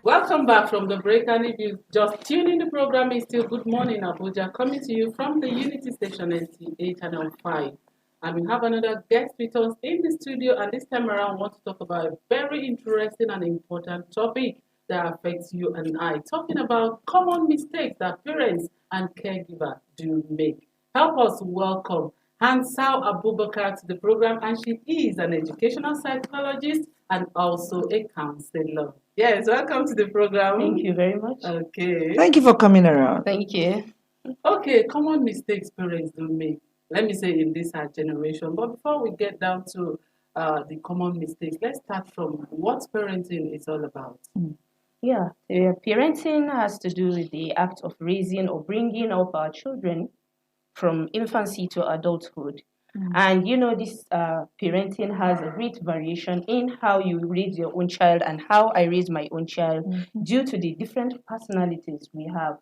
Welcome back from the break, and if you just tuned in, the program is still Good Morning Abuja, coming to you from the Unity Station 98 Channel 5. And we have another guest with us in the studio, and this time around, we want to talk about a very interesting and important topic that affects you and I. Talking about common mistakes that parents and caregivers do make. Help us welcome Hansal Abubakar to the program, and she is an educational psychologist and also a counselor. Yes, welcome to the program. Thank you very much. Okay. Thank you for coming around. Thank you. Okay, common mistakes parents do make. Let me say in this our generation. But before we get down to the common mistakes, let's start from what parenting is all about. Yeah, parenting has to do with the act of raising or bringing up our children from infancy to adulthood. And this parenting has a great variation in how you raise your own child and how I raise my own child due to the different personalities we have.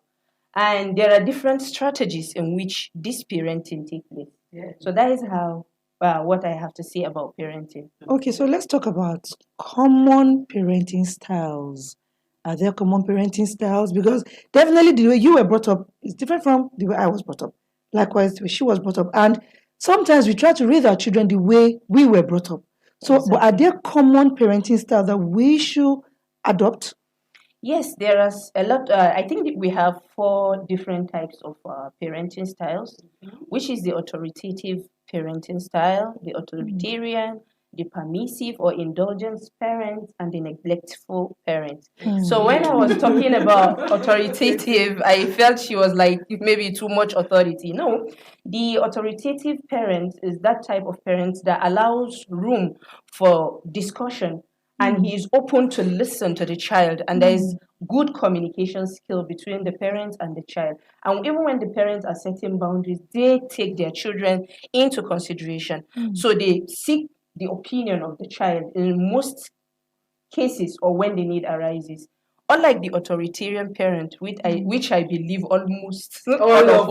And there are different strategies in which this parenting takes place. Yeah. So that is how what I have to say about parenting. Okay, so let's talk about common parenting styles. Are there common parenting styles? Because definitely the way you were brought up is different from the way I was brought up. Likewise, the way she was brought up. And sometimes we try to raise our children the way we were brought up. So, but are there common parenting styles that we should adopt? Yes, there are a lot. I think that we have 4 different types of parenting styles, which is the authoritative parenting style, the authoritarian, the permissive or indulgent parent, and the neglectful parent. So when I was talking about authoritative, I felt she was like maybe too much authority. No, the authoritative parent is that type of parent that allows room for discussion and he is open to listen to the child, and there is good communication skill between the parents and the child. And even when the parents are setting boundaries, they take their children into consideration. So they seek the opinion of the child in most cases or when the need arises. Unlike the authoritarian parent, which I believe almost all of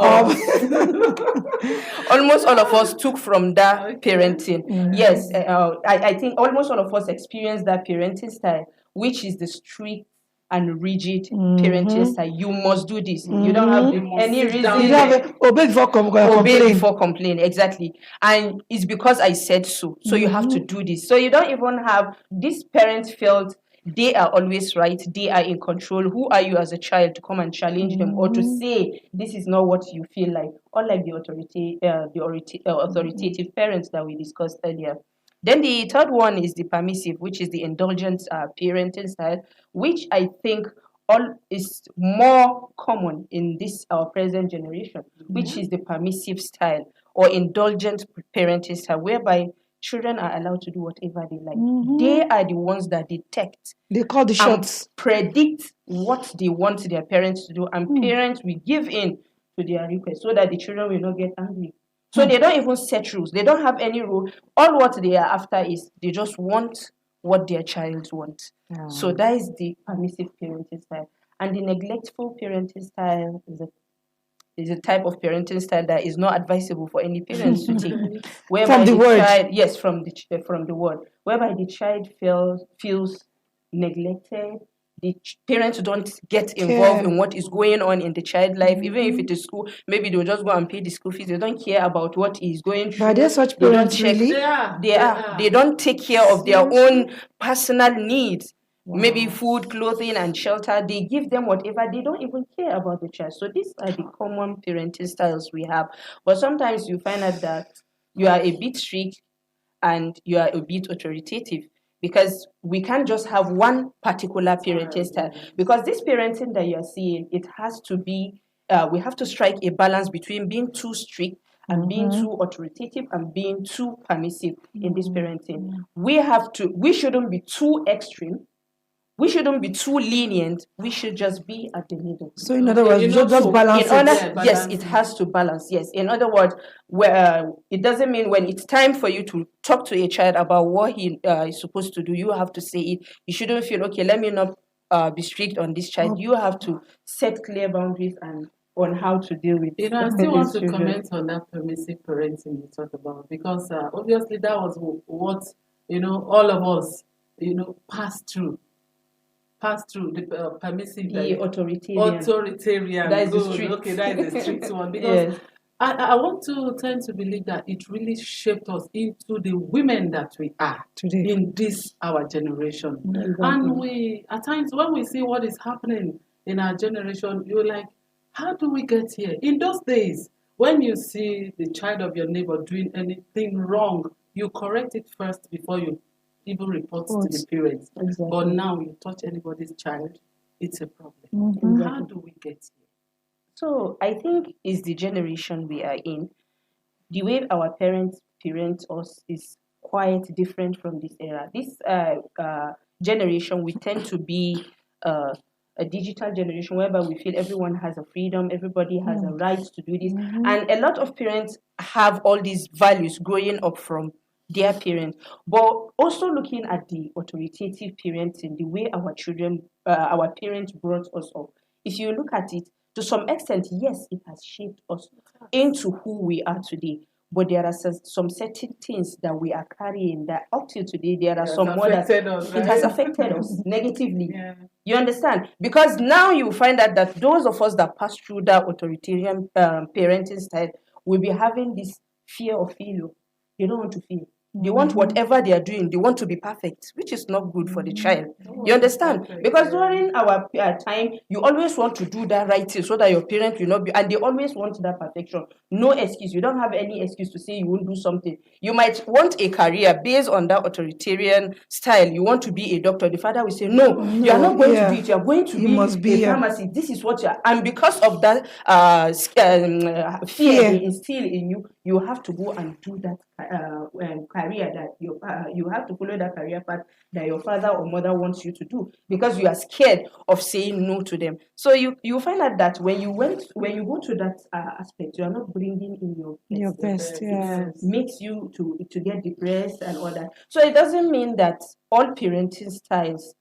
us took from that parenting. Yes, I think almost all of us experienced that parenting style, which is the strict and rigid parenting style. You must do this. You don't have any reason. You have obey before Obey before complain, exactly. And it's because I said so. So you have to do this. So you don't even have this parent felt they are always right, they are in control. Who are you as a child to come and challenge them or to say this is not what you feel like? Unlike the authoritative parents that we discussed earlier. Then the third one is the permissive, which is the indulgent parenting style, which I think is more common in this our present generation, which is the permissive style or indulgent parenting style, whereby children are allowed to do whatever they like. They are the ones that detect. They call the shots. Predict what they want their parents to do, and parents will give in to their request so that the children will not get angry. So they don't even set rules. They don't have any rule. All what they are after is they just want what their child wants. So that is the permissive parenting style. And the neglectful parenting style is a type of parenting style that is not advisable for any parents to take. From the word. Child, yes, from the word, whereby the child feels neglected. The parents don't get involved in what is going on in the child life, even if it is school. Maybe they'll just go and pay the school fees. They don't care about what is going through. But are there such parents really? They don't take care of their own personal needs. Maybe food, clothing, and shelter. They give them whatever. They don't even care about the child. So these are the common parenting styles we have. But sometimes you find out that you are a bit strict and you are a bit authoritative, because we can't just have one particular parenting style. Because this parenting that you're seeing, it has to be, we have to strike a balance between being too strict and being too authoritative and being too permissive in this parenting. We shouldn't be too extreme. We shouldn't be too lenient. We should just be at the middle. So in other words, just balance it. Yes, it has to balance. Yes. In other words, where it doesn't mean when it's time for you to talk to a child about what he is supposed to do, you have to say it. You shouldn't feel, okay, let me not be strict on this child. You have to set clear boundaries and on how to deal with I still want to comment on that permissive parenting you talked about, because obviously that was what all of us passed through. pass through the permissive, The authoritarian. authoritarian. That is the Good. strict. Okay, that is the strict one because Yes. I want to tend to believe that it really shaped us into the women that we are Today. in this our generation. Exactly. And we at times when we see what is happening in our generation, you're like, how do we get here? In those days, when you see the child of your neighbor doing anything wrong, you correct it first before you even report to the parents. Exactly. But now you touch anybody's child, it's a problem. Mhm. How do we get here? So I think it's the generation we are in. The way our parents parent us is quite different from this era. This generation, we tend to be a digital generation whereby we feel everyone has a freedom, everybody has a right to do this. And a lot of parents have all these values growing up from their parents. But also looking at the authoritative parenting, the way our children, our parents brought us up. If you look at it, to some extent, yes, it has shaped us into who we are today. But there are some certain things that we are carrying that up till today, there are It has some more that affected us, it has right? affected us negatively. Yeah. You understand? Because now you find out that those of us that pass through that authoritarian parenting style will be having this fear of failure. They don't want to fail. They want whatever they are doing, they want to be perfect, which is not good for the child. You understand? Perfect, Because yeah. during our time, you always want to do that right thing so that your parent will not be, and they always want that perfection. No excuse. You don't have any excuse to say you won't do something. You might want a career based on that authoritarian style. You want to be a doctor. The father will say, no, you are not going to do it. You are going to You be must be a a- pharmacist. This is what you are. And because of that fear Fear. they instill in you, you have to go and do that career that you have to follow that career path that your father or mother wants you to do because you are scared of saying no to them. So you find out that when you go to that aspect, you are not bringing in your Your best. best, yeah. Makes you to get depressed and all that. So it doesn't mean that all parenting styles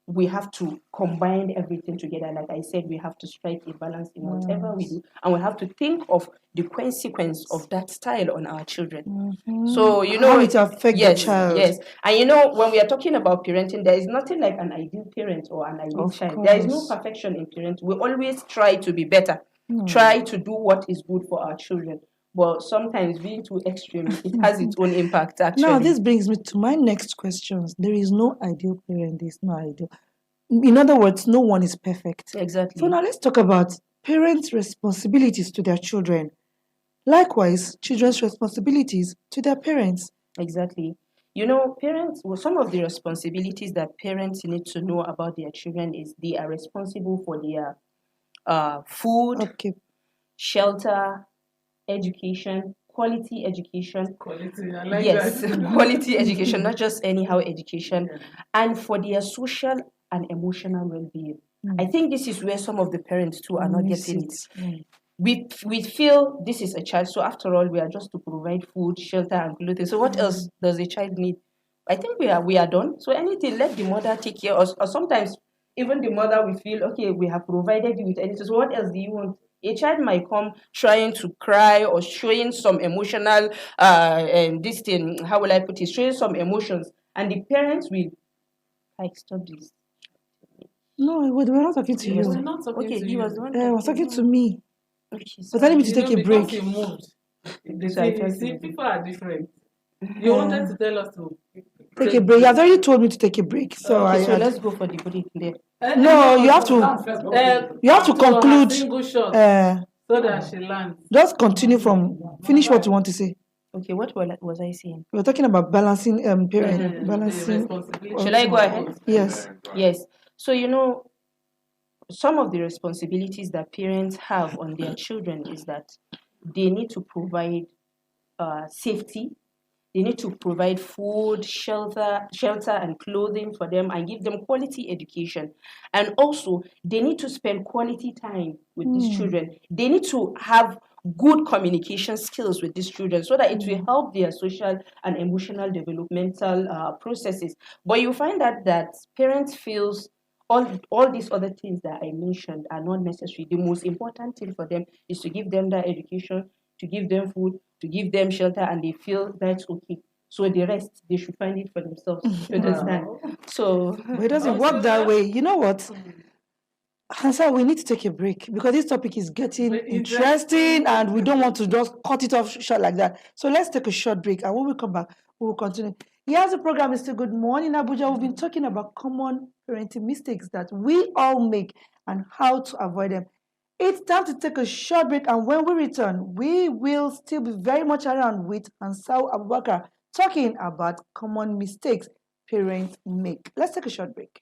we have to combine everything together. Like I said, we have to strike a balance in whatever we do, and we have to think of the consequence of that style on our children. So How it affect the child. yes, and when we are talking about parenting, there is nothing like an ideal parent or an ideal Of child. There is no course. perfection in parenting. We always try to be better, try to do what is good for our children. But sometimes being too extreme, it has its own impact. Actually, Now, this brings me to my next questions. There is no ideal parent. There is no ideal. In other words, no one is perfect. exactly. So now let's talk about parents' responsibilities to their children. Likewise, children's responsibilities to their parents. Exactly. Parents, well, some of the responsibilities that parents need to know about their children is they are responsible for their food, Okay. shelter, education, quality education. Quality, I like Yes, that. quality education, not just anyhow education, Yeah. and for their social and emotional well-being. I think this is where some of the parents too are not Miss getting it. it. We feel this is a child, so after all, we are just to provide food, shelter, and clothing. So what else does a child need? I think we are done. So anything, let the mother take care of us. Or sometimes even the mother will feel, okay, we have provided you with anything. So what else do you want? A child might come trying to cry or showing some emotional and this thing, how will I put it, showing some emotions, and the parents will like stop this. No, we were not talking to We're you. not talking Okay, to he you. was the one I was talking to me. Okay, But telling me to You take know, a break. because he moved. The So I thing thought is, he see, was- people are different. You wanted to tell us to Take a break. You have already told me to take a break. So Okay, so I let's go for the break there. No, you have to you have to her conclude. single shot Uh, so that she lands. just continue from finish what you want to say. Okay, what was I saying? We were talking about balancing parent The balancing. responsibility. Should I go ahead? Yes. Yes. So some of the responsibilities that parents have on their children is that they need to provide safety. They need to provide food, shelter, and clothing for them, and give them quality education. And also, they need to spend quality time with these children. They need to have good communication skills with these children so that it will help their social and emotional developmental processes. But you find that parents feels all these other things that I mentioned are not necessary. The most important thing for them is to give them that education, to give them food, to give them shelter, and they feel that's okay. So the rest, they should find it for themselves. You understand? Wow. So But it doesn't work that way. You know what? Hansa, we need to take a break because this topic is getting Very interesting and we don't want to just cut it off short like that. So let's take a short break and when we come back, we will continue. Yes, the program is still Good Morning Abuja. We've been talking about common parenting mistakes that we all make and how to avoid them. It's time to take a short break, and when we return, we will still be very much around with Ansau Abubakar talking about common mistakes parents make. Let's take a short break.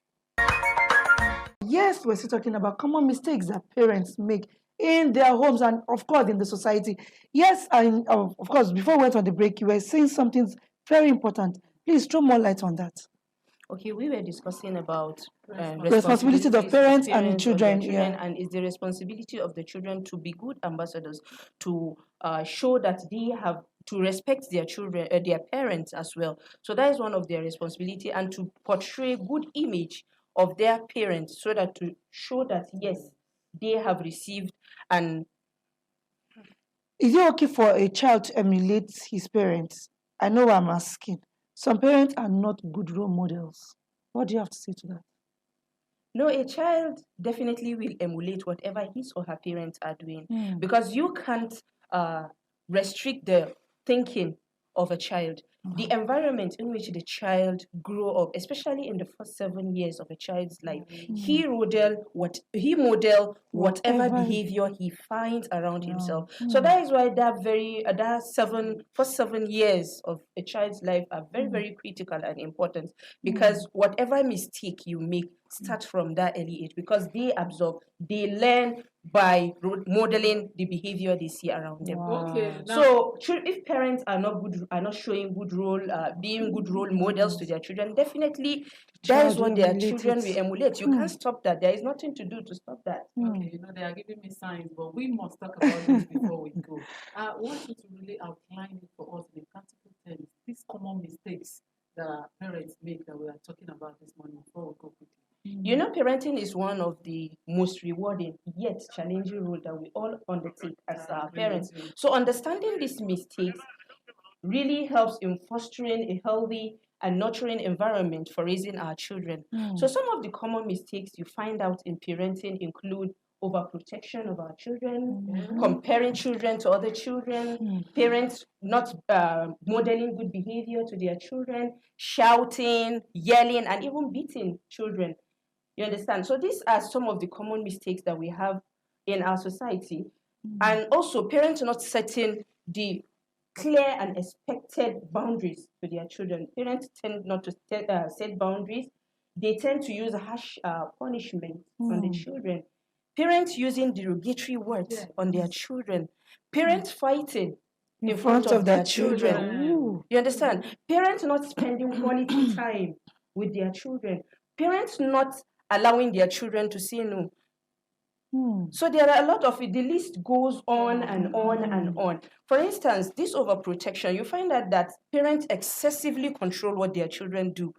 Yes, we're still talking about common mistakes that parents make in their homes and, of course, in the society. Yes, and of course, before we went on the break, you were saying something very important. Please throw more light on that. Okay, we were discussing about Responsibilities of parents and of their children. Yeah. and it's the responsibility of the children to be good ambassadors, to show that they have to respect their children, their parents as well. So that is one of their responsibility, and to portray good image of their parents, so that to show that yes, they have received and Is it okay for a child to emulate his parents? I know I'm asking. Some parents are not good role models. What do you have to say to that? no, a child definitely will emulate whatever his or her parents are doing, because you can't restrict the thinking of a child. The environment in which the child grew up, especially in the first 7 years of a child's life, he model whatever behavior he finds around himself. So that is why that first 7 years of a child's life are very, very critical and important, because whatever mistake you make start from that early age, because they absorb, they learn by modeling the behavior they see around them. Okay. Now, So if parents are not showing being good role models to their children, definitely that is Child what will their emulate children it. will emulate. You can't stop that. There is nothing to do to stop that. okay, they are giving me signs, but we must talk about this before we go. I want you to really outline it for us in practical terms. These common mistakes that parents make that we are talking about this morning before we go quickly. You know, parenting is one of the most rewarding yet challenging role that we all undertake as our parents. So understanding these mistakes really helps in fostering a healthy and nurturing environment for raising our children. So some of the common mistakes you find out in parenting include overprotection of our children, comparing children to other children, parents not modeling good behavior to their children, shouting, yelling, and even beating children. You understand? So these are some of the common mistakes that we have in our society. And also parents not setting the clear and expected boundaries to their children. Parents tend not to set boundaries. They tend to use harsh punishment on the children. Parents using derogatory words on their children. Parents fighting in front of their children. You understand? Parents not spending quality time with their children. Parents not allowing their children to say no. So there are a lot of it. The list goes on and on and on. For instance, this overprotection, you find that parents excessively control what their children do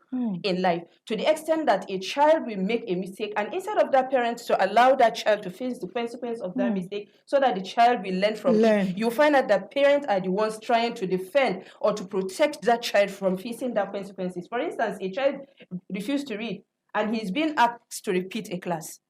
in life, to the extent that a child will make a mistake, and instead of that parent to allow that child to face the consequence of that mistake so that the child will learn from it, you find that the parents are the ones trying to defend or to protect that child from facing that consequences. For instance, a child refused to read and he's being asked to repeat a class.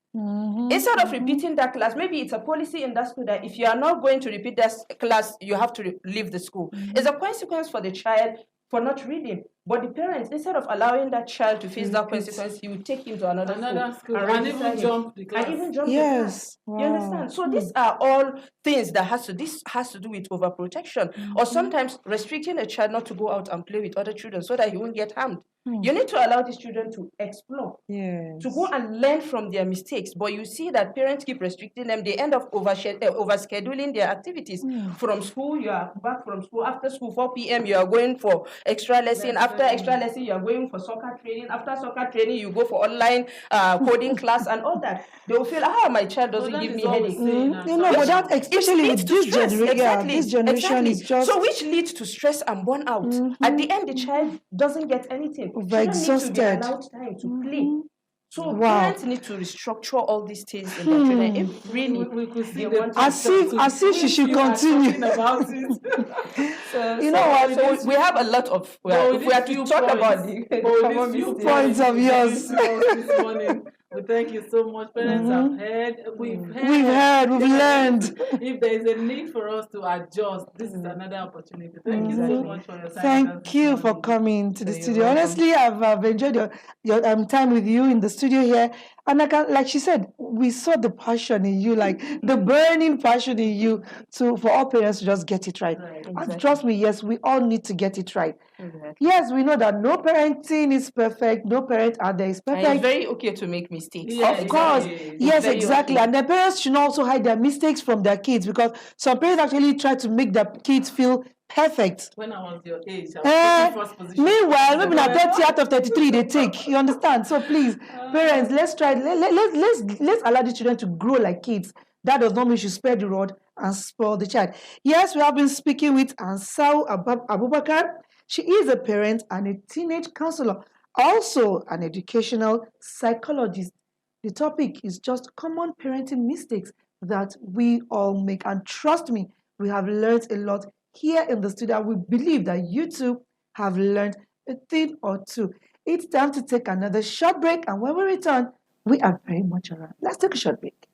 Instead of repeating that class, maybe it's a policy in that school that if you are not going to repeat that class, you have to leave the school. It's a consequence for the child for not reading. But the parents, instead of allowing that child to face that consequence, he will take him to another school and even jump the class. And even jump the class. You understand? So these are all things that has to do with overprotection, or sometimes restricting a child not to go out and play with other children so that he won't get harmed. You need to allow these children to explore, to go and learn from their mistakes. But you see that parents keep restricting them. They end up overscheduling their activities. From school, you are back from school. After school, 4 p.m., you are going for extra lesson. After extra lesson, you are going for soccer training. After soccer training, you go for online coding class and all that. They will feel, my child doesn't give me headache. But that, especially with this generation, this generation is just... So which leads to stress and burnout. At the end, the child doesn't get anything. Overexhausted. Children need to be allowed time to play. So Wow. parents need to restructure all these things in their children. If really We could see they the want to As if she should continue. talking about it. So, You know what? so we have a lot of, But with if we are these to few talk about points, the but with common these few mistakes. Points of you've yours. given to us this morning, we thank you so much. Parents have heard, we've We've heard, we've learned. If there is a need for us to adjust, this is another opportunity. Thank you so Exactly. much for your time with us Thank this you for morning. coming to the So you're studio. welcome. Honestly, I've enjoyed your time with you in the studio here. And I can, like she said, we saw the passion in you, like the burning passion in you for all parents to just get it right. Right. And Exactly. trust me, yes, we all need to get it right. Exactly. Yes, we know that no parenting is perfect, no parent out there is And it's perfect. very okay to make mistakes. Yeah, Of course, exactly. yes, very exactly. okay. And the parents should also hide their mistakes from their kids because some parents actually try to make their kids feel perfect. When I was your age, I was taking first position. Meanwhile, The maybe now parents- 30 out of 33 they take. You understand? So please, parents, let's try. Let's allow the children to grow like kids. That does not mean you should spare the rod and spoil the child. Yes, we have been speaking with Ansau Abubakar. She is a parent and a teenage counselor, also an educational psychologist. The topic is just common parenting mistakes that we all make. And trust me, we have learned a lot here in the studio. We believe that you too have learned a thing or two. It's time to take another short break. And when we return, we are very much around. Let's take a short break.